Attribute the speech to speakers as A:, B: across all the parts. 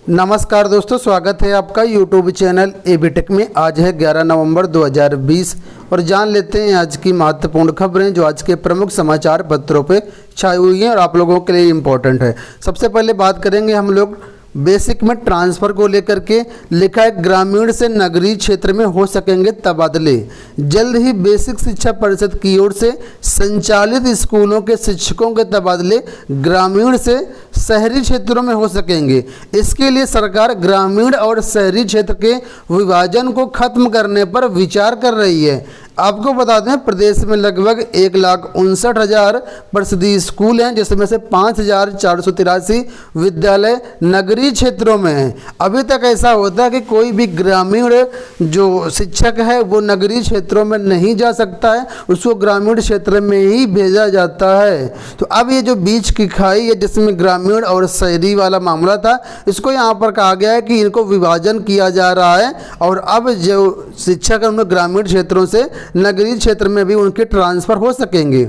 A: नमस्कार दोस्तों, स्वागत है आपका यूट्यूब चैनल एबी टेक में। आज है 11 नवंबर 2020 और जान लेते हैं आज की महत्वपूर्ण खबरें जो आज के प्रमुख समाचार पत्रों पे छाई हुई हैं और आप लोगों के लिए इम्पोर्टेंट है। सबसे पहले बात करेंगे हम लोग बेसिक में ट्रांसफ़र को लेकर के। लिखा है ग्रामीण से नगरीय क्षेत्र में हो सकेंगे तबादले। जल्द ही बेसिक शिक्षा परिषद की ओर से संचालित स्कूलों के शिक्षकों के तबादले ग्रामीण से शहरी क्षेत्रों में हो सकेंगे। इसके लिए सरकार ग्रामीण और शहरी क्षेत्र के विभाजन को खत्म करने पर विचार कर रही है। आपको बता दें, प्रदेश में लगभग 1,59,000 परिषदीय स्कूल हैं, जिसमें से 5,483 विद्यालय नगरीय क्षेत्रों में हैं। अभी तक ऐसा होता है कि कोई भी ग्रामीण जो शिक्षक है वो नगरीय क्षेत्रों में नहीं जा सकता है, उसको ग्रामीण क्षेत्र में ही भेजा जाता है। तो अब ये जो बीच की खाई है जिसमें ग्रामीण और शहरी वाला मामला था, इसको यहाँ पर कहा गया है कि इनको विभाजन किया जा रहा है और अब जो शिक्षक है उनमें ग्रामीण क्षेत्रों से नगरीय क्षेत्र में भी उनके ट्रांसफ़र हो सकेंगे।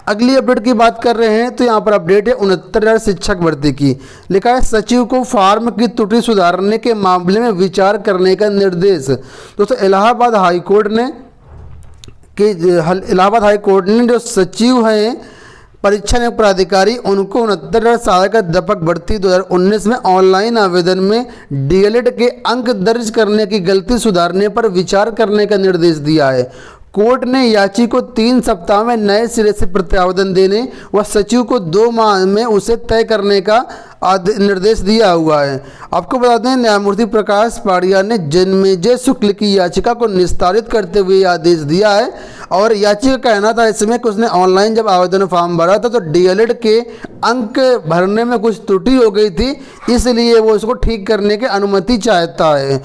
A: अगली अपडेट की बात कर रहे हैं तो यहाँ पर अपडेट है 69,000 शिक्षक भर्ती की। लिखा है सचिव को फार्म की त्रुटि सुधारने के मामले में विचार करने का निर्देश। दोस्तों, इलाहाबाद हाईकोर्ट ने जो सचिव हैं परीक्षा नियुक्त प्राधिकारी उनको 69,000 सहायक अध्यापक भर्ती 2019 में ऑनलाइन आवेदन में डीएलएड के अंक दर्ज करने की गलती सुधारने पर विचार करने का निर्देश दिया है। कोर्ट ने याची को 3 सप्ताह में नए सिरे से प्रत्यावेदन देने व सचिव को 2 माह में उसे तय करने का निर्देश दिया हुआ है। आपको बता दें, न्यायमूर्ति प्रकाश पाड़िया ने जन्मेजय शुक्ल की याचिका को निस्तारित करते हुए आदेश दिया है और याची का कहना था इसमें कि उसने ऑनलाइन जब आवेदन फॉर्म भरा था तो डीएलएड के अंक भरने में कुछ त्रुटि हो गई थी, इसलिए वो उसको ठीक करने की अनुमति चाहता है।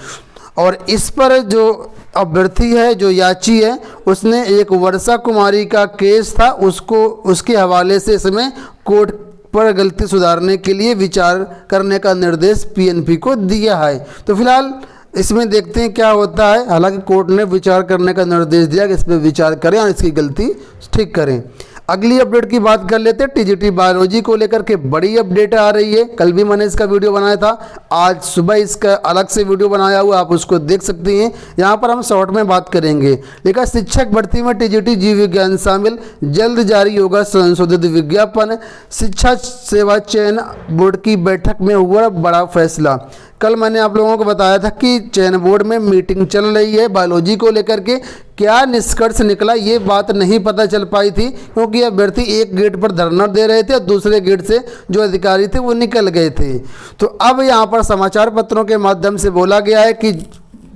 A: और इस पर जो अभ्यर्थी है, जो याची है, उसने एक वर्षा कुमारी का केस था, उसको उसके हवाले से इसमें कोर्ट पर गलती सुधारने के लिए विचार करने का निर्देश पीएनपी को दिया है। तो फिलहाल इसमें देखते हैं क्या होता है। हालांकि कोर्ट ने विचार करने का निर्देश दिया कि इस पर विचार करें और इसकी गलती ठीक करें। अगली अपडेट की बात कर लेते हैं। टीजीटी बायोलॉजी को लेकर के बड़ी अपडेट आ रही है। कल भी मैंने इसका वीडियो बनाया था, आज सुबह इसका अलग से वीडियो बनाया हुआ, आप उसको देख सकती हैं। यहाँ पर हम शॉर्ट में बात करेंगे। लेकिन शिक्षक भर्ती में टीजीटी जीव विज्ञान शामिल, जल्द जारी होगा संशोधित विज्ञापन। शिक्षा सेवा चयन बोर्ड की बैठक में हुआ बड़ा फैसला। कल मैंने आप लोगों को बताया था कि चयन बोर्ड में मीटिंग चल रही है बायोलॉजी को लेकर के। क्या निष्कर्ष निकला ये बात नहीं पता चल पाई थी, क्योंकि अभ्यर्थी एक गेट पर धरना दे रहे थे और दूसरे गेट से जो अधिकारी थे वो निकल गए थे। तो अब यहाँ पर समाचार पत्रों के माध्यम से बोला गया है कि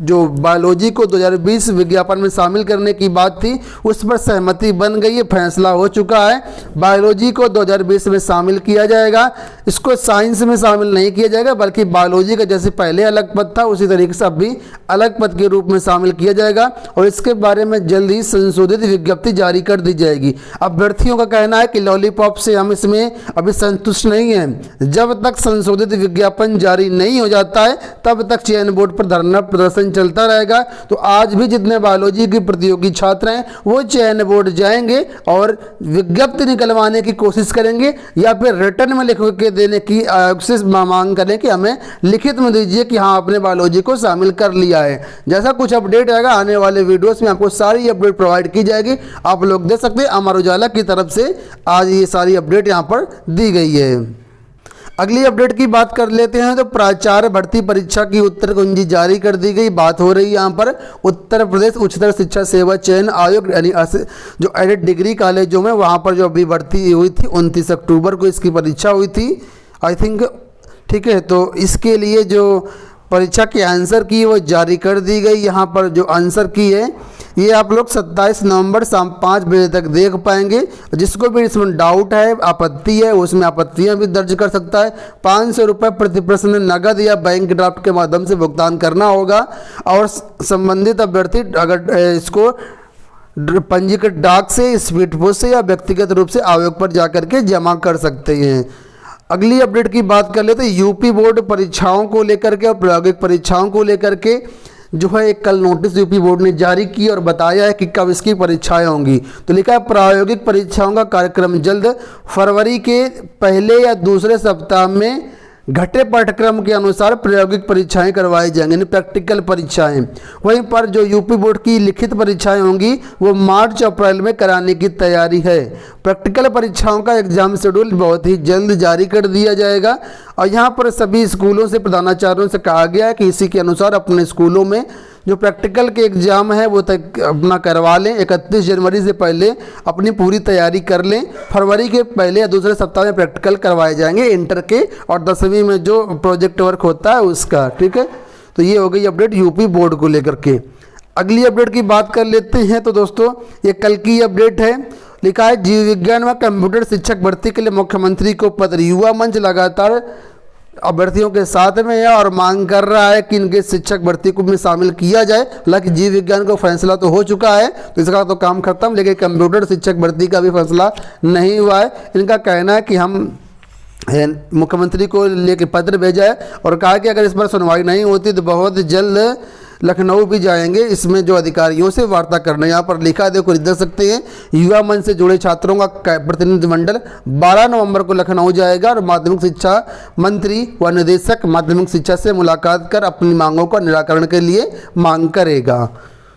A: जो बायोलॉजी को 2020 विज्ञापन में शामिल करने की बात थी उस पर सहमति बन गई है, फैसला हो चुका है। बायोलॉजी को 2020 में शामिल किया जाएगा। इसको साइंस में शामिल नहीं किया जाएगा, बल्कि बायोलॉजी का जैसे पहले अलग पद था उसी तरीके से अब भी अलग पद के रूप में शामिल किया जाएगा और इसके बारे में जल्द ही संशोधित विज्ञप्ति जारी कर दी जाएगी। अभ्यर्थियों का कहना है कि लॉलीपॉप से हम इसमें अभी संतुष्ट नहीं हैं। जब तक संशोधित विज्ञापन जारी नहीं हो जाता है तब तक चयन बोर्ड पर धरना प्रदर्शन चलता रहेगा। तो आज भी जितने बायोलॉजी के प्रतियोगी छात्र हैं वो चयन बोर्ड जाएंगे और विज्ञप्ति निकलवाने की कोशिश करेंगे या फिर रिटर्न में लिख के देने की आयोग से मांग करें कि हमें लिखित में दीजिए कि हाँ आपने बायोलॉजी को शामिल कर लिया है। जैसा कुछ अपडेट आएगा आने वाले वीडियोस में आपको सारी अपडेट प्रोवाइड की जाएगी। आप लोग देख सकते हैं अमर उजाला की तरफ से आज ये सारी अपडेट यहाँ पर दी गई है। अगली अपडेट की बात कर लेते हैं तो प्राचार्य भर्ती परीक्षा की उत्तर कुंजी जारी कर दी गई। बात हो रही है यहाँ पर उत्तर प्रदेश उच्चतर शिक्षा सेवा चयन आयोग, यानी जो एडेड डिग्री कॉलेजों में वहाँ पर जो अभी भर्ती हुई थी 29 अक्टूबर को इसकी परीक्षा हुई थी आई थिंक, ठीक है। तो इसके लिए जो परीक्षा की आंसर की वो जारी कर दी गई। यहाँ पर जो आंसर की है ये आप लोग 27 नवंबर शाम 5 बजे तक देख पाएंगे। जिसको भी इसमें डाउट है, आपत्ति है, उसमें आपत्तियां भी दर्ज कर सकता है। 500 रुपये प्रति प्रश्न नगद या बैंक ड्राफ्ट के माध्यम से भुगतान करना होगा और संबंधित अभ्यर्थी अगर इसको पंजीकृत डाक से, स्पीड पोस्ट से या व्यक्तिगत रूप से आयोग पर जाकर के जमा कर सकते हैं। अगली अपडेट की बात कर लेते हैं यूपी बोर्ड परीक्षाओं को लेकर के और प्रायोगिक परीक्षाओं को लेकर के जो है एक कल नोटिस यूपी बोर्ड ने जारी की और बताया है कि कब इसकी परीक्षाएं होंगी। तो लिखा है प्रायोगिक परीक्षाओं का कार्यक्रम जल्द फरवरी के पहले या दूसरे सप्ताह में घटे पाठ्यक्रम के अनुसार प्रायोगिक परीक्षाएं करवाई जाएंगी, यानी प्रैक्टिकल परीक्षाएं। वहीं पर जो यूपी बोर्ड की लिखित परीक्षाएं होंगी वो मार्च अप्रैल में कराने की तैयारी है। प्रैक्टिकल परीक्षाओं का एग्जाम शेड्यूल बहुत ही जल्द जारी कर दिया जाएगा और यहाँ पर सभी स्कूलों से प्रधानाचार्यों से कहा गया है कि इसी के अनुसार अपने स्कूलों में जो प्रैक्टिकल के एग्ज़ाम है वो तक अपना करवा लें। 31 जनवरी से पहले अपनी पूरी तैयारी कर लें। फरवरी के पहले या दूसरे सप्ताह में प्रैक्टिकल करवाए जाएंगे इंटर के और 10वीं में जो प्रोजेक्ट वर्क होता है उसका। ठीक है, तो ये हो गई अपडेट यूपी बोर्ड को लेकर के। अगली अपडेट की बात कर लेते हैं। तो दोस्तों ये कल की अपडेट है। लिखा है जीव विज्ञान व कंप्यूटर शिक्षक भर्ती के लिए मुख्यमंत्री को पत्र। युवा मंच लगातार अभ्यर्थियों के साथ में है और मांग कर रहा है कि इनके शिक्षक भर्ती को में शामिल किया जाए। हालांकि जीव विज्ञान का फैसला तो हो चुका है तो इसका तो काम खत्म, लेकिन कंप्यूटर शिक्षक भर्ती का भी फैसला नहीं हुआ है। इनका कहना है कि हम मुख्यमंत्री को लेकर पत्र भेजा है और कहा कि अगर इस पर सुनवाई नहीं होती तो बहुत जल्द लखनऊ भी जाएंगे इसमें जो अधिकारियों से वार्ता करना। यहाँ पर लिखा है, देखो देख सकते हैं, युवा मंच से जुड़े छात्रों का प्रतिनिधिमंडल 12 नवंबर को लखनऊ जाएगा और माध्यमिक शिक्षा मंत्री व निदेशक माध्यमिक शिक्षा से मुलाकात कर अपनी मांगों का निराकरण के लिए मांग करेगा।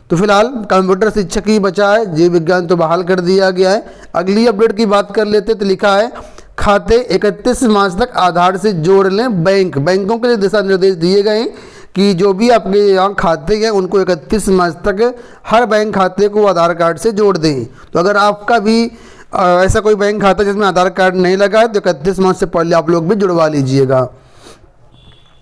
A: तो फिलहाल कंप्यूटर शिक्षक ही बचा है, जीव विज्ञान तो बहाल कर दिया गया है। अगली अपडेट की बात कर लेते तो लिखा है खाते 31 मार्च तक आधार से जोड़ लें बैंकों के लिए दिशा निर्देश दिए गए हैं कि जो भी आपके यहाँ खाते हैं उनको 31 मार्च तक हर बैंक खाते को आधार कार्ड से जोड़ दें। तो अगर आपका भी ऐसा कोई बैंक खाता जिसमें आधार कार्ड नहीं लगा है तो 31 मार्च से पहले आप लोग भी जुड़वा लीजिएगा।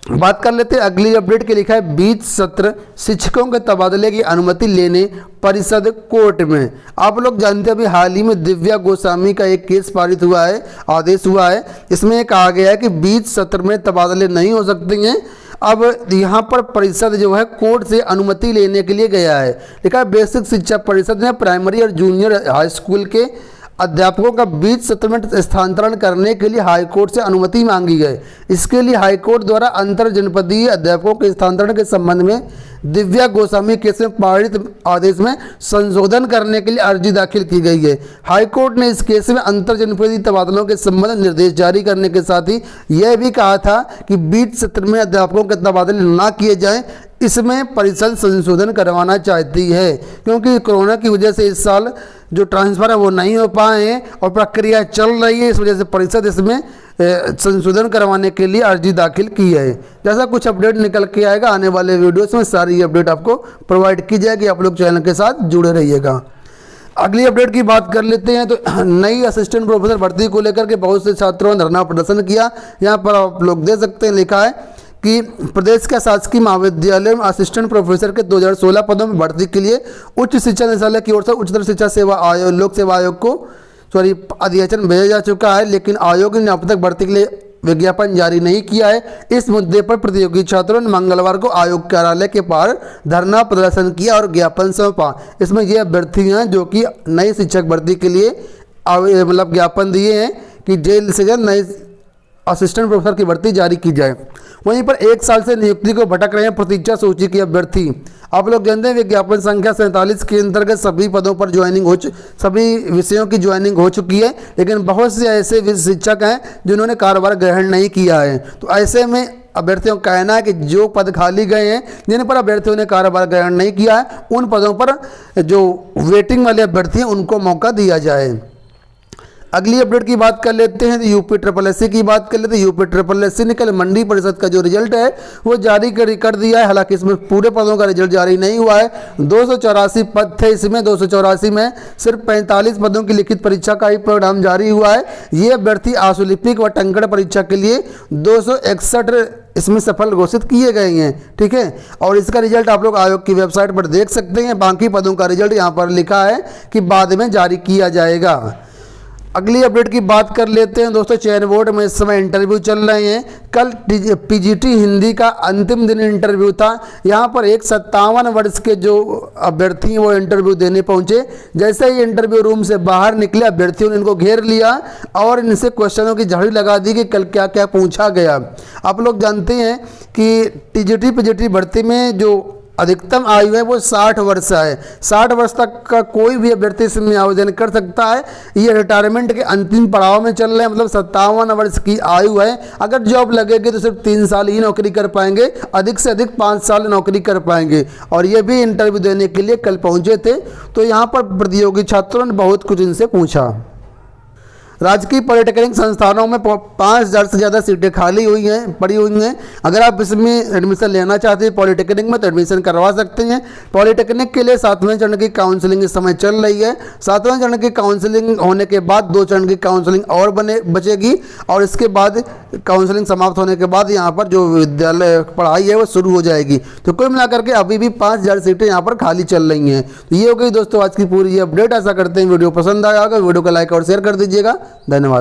A: बात कर लेते हैं अगली अपडेट के। लिखा है 20 सत्र शिक्षकों के तबादले की अनुमति लेने परिषद कोर्ट में। आप लोग जानते हैं अभी हाल ही में दिव्या गोस्वामी का एक केस पारित हुआ है, आदेश हुआ है। इसमें कहा गया है कि 20 सत्र में तबादले नहीं हो सकते हैं। अब यहाँ पर परिषद जो है कोर्ट से अनुमति लेने के लिए गया है। लिखा है बेसिक शिक्षा परिषद ने प्राइमरी और जूनियर हाई स्कूल के अध्यापकों का 20 सत्र में स्थानांतरण करने के लिए हाईकोर्ट से अनुमति मांगी है। इसके लिए हाईकोर्ट द्वारा अंतर जनपदीय अध्यापकों के स्थानांतरण के संबंध में दिव्या गोस्वामी केस में पारित आदेश में संशोधन करने के लिए अर्जी दाखिल की गई है। हाईकोर्ट ने इस केस में अंतर जनपदीय तबादलों के संबंध में निर्देश जारी करने के साथ ही यह भी कहा था कि 20 सत्र में अध्यापकों के तबादले न किए जाएं। इसमें परिषद संशोधन करवाना चाहती है क्योंकि कोरोना की वजह से इस साल जो ट्रांसफ़र है वो नहीं हो पाए हैं और प्रक्रिया चल रही है। इस वजह से परिषद इसमें संशोधन करवाने के लिए अर्जी दाखिल की है। जैसा कुछ अपडेट निकल के आएगा आने वाले वीडियोस में सारी अपडेट आपको प्रोवाइड की जाएगी। आप लोग चैनल के साथ जुड़े रहिएगा। अगली अपडेट की बात कर लेते हैं। तो नई असिस्टेंट प्रोफेसर भर्ती को लेकर के बहुत से छात्रों ने धरना प्रदर्शन किया। यहाँ पर आप लोग देख सकते हैं, लिखा है कि प्रदेश के शासकीय महाविद्यालय में असिस्टेंट प्रोफेसर के 2016 पदों में भर्ती के लिए उच्च शिक्षा निदेशालय की ओर से उच्चतर शिक्षा सेवा आयोग लोक सेवा आयोग को अधियाचन भेजा जा चुका है, लेकिन आयोग ने अब तक भर्ती के लिए विज्ञापन जारी नहीं किया है। इस मुद्दे पर प्रतियोगी छात्रों ने मंगलवार को आयोग कार्यालय के पार धरना प्रदर्शन किया और ज्ञापन सौंपा। इसमें ये अभ्यर्थी हैं जो कि नई शिक्षक भर्ती के लिए मतलब ज्ञापन दिए हैं कि जल्द से जल्द नई असिस्टेंट प्रोफेसर की भर्ती जारी की जाए। वहीं पर 1 साल से नियुक्ति को भटक रहे हैं प्रतीक्षा सूची के अभ्यर्थी। आप लोग जानते हैं विज्ञापन संख्या 47 के अंतर्गत सभी पदों पर सभी विषयों की ज्वाइनिंग हो चुकी है, लेकिन बहुत से ऐसे शिक्षक हैं जिन्होंने कार्यभार ग्रहण नहीं किया है। तो ऐसे में अभ्यर्थियों का कहना है कि जो पद खाली गए हैं जिन पर अभ्यर्थियों ने कार्यभार ग्रहण नहीं किया है उन पदों पर जो वेटिंग वाले अभ्यर्थी हैं उनको मौका दिया जाए। अगली अपडेट की बात कर लेते हैं। तो यूपी SSS की बात कर लेते हैं। यूपी SSS ने कल मंडी परिषद का जो रिजल्ट है वो जारी कर दिया है। हालांकि इसमें पूरे पदों का रिजल्ट जारी नहीं हुआ है। 284 पद थे, इसमें 284 में सिर्फ 45 पदों की लिखित परीक्षा का ही परिणाम जारी हुआ है। ये अभ्यर्थी आशुलिपिक व टंकड़ परीक्षा के लिए 261 इसमें सफल घोषित किए गए हैं। ठीक है, और इसका रिजल्ट आप लोग आयोग की वेबसाइट पर देख सकते हैं। बाकी पदों का रिजल्ट यहाँ पर लिखा है कि बाद में जारी किया जाएगा। अगली अपडेट की बात कर लेते हैं दोस्तों। चयन बोर्ड में इस समय इंटरव्यू चल रहे हैं। कल PGT हिंदी का अंतिम दिन इंटरव्यू था। यहाँ पर एक 57 वर्ष के जो अभ्यर्थी हैं वो इंटरव्यू देने पहुँचे। जैसे ही इंटरव्यू रूम से बाहर निकले अभ्यर्थियों ने इनको घेर लिया और इनसे क्वेश्चनों की झड़ी लगा दी कि कल क्या क्या पूछा गया। आप लोग जानते हैं कि TGT PGT भर्ती में जो अधिकतम आयु है वो 60 वर्ष है। 60 वर्ष तक का कोई भी अभ्यर्थी इसमें आवेदन कर सकता है। ये रिटायरमेंट के अंतिम पड़ाव में चल रहे हैं, मतलब 57 वर्ष की आयु है। अगर जॉब लगेगी तो सिर्फ 3 साल ही नौकरी कर पाएंगे, अधिक से अधिक 5 साल नौकरी कर पाएंगे। और ये भी इंटरव्यू देने के लिए कल पहुंचे थे। तो यहाँ पर प्रतियोगी छात्रों ने बहुत कुछ इनसे पूछा। राजकीय पॉलिटेक्निक संस्थानों में 5000 से ज़्यादा सीटें खाली हुई हैं, पड़ी हुई हैं। अगर आप इसमें एडमिशन लेना चाहते हैं पॉलिटेक्निक में तो एडमिशन करवा सकते हैं। पॉलिटेक्निक के लिए 7वें चरण की काउंसलिंग इस समय चल रही है। 7वें चरण की काउंसलिंग होने के बाद 2 चरण की काउंसलिंग और बचेगी और इसके बाद काउंसलिंग समाप्त होने के बाद यहाँ पर जो विद्यालय पढ़ाई है वो शुरू हो जाएगी। तो कुल मिलाकर के अभी भी 5000 सीटें यहाँ पर खाली चल रही हैं। तो ये हो गई दोस्तों आज की पूरी अपडेट। ऐसा करते हैं वीडियो पसंद आया होगा, वीडियो को लाइक और शेयर कर दीजिएगा। धन्यवाद।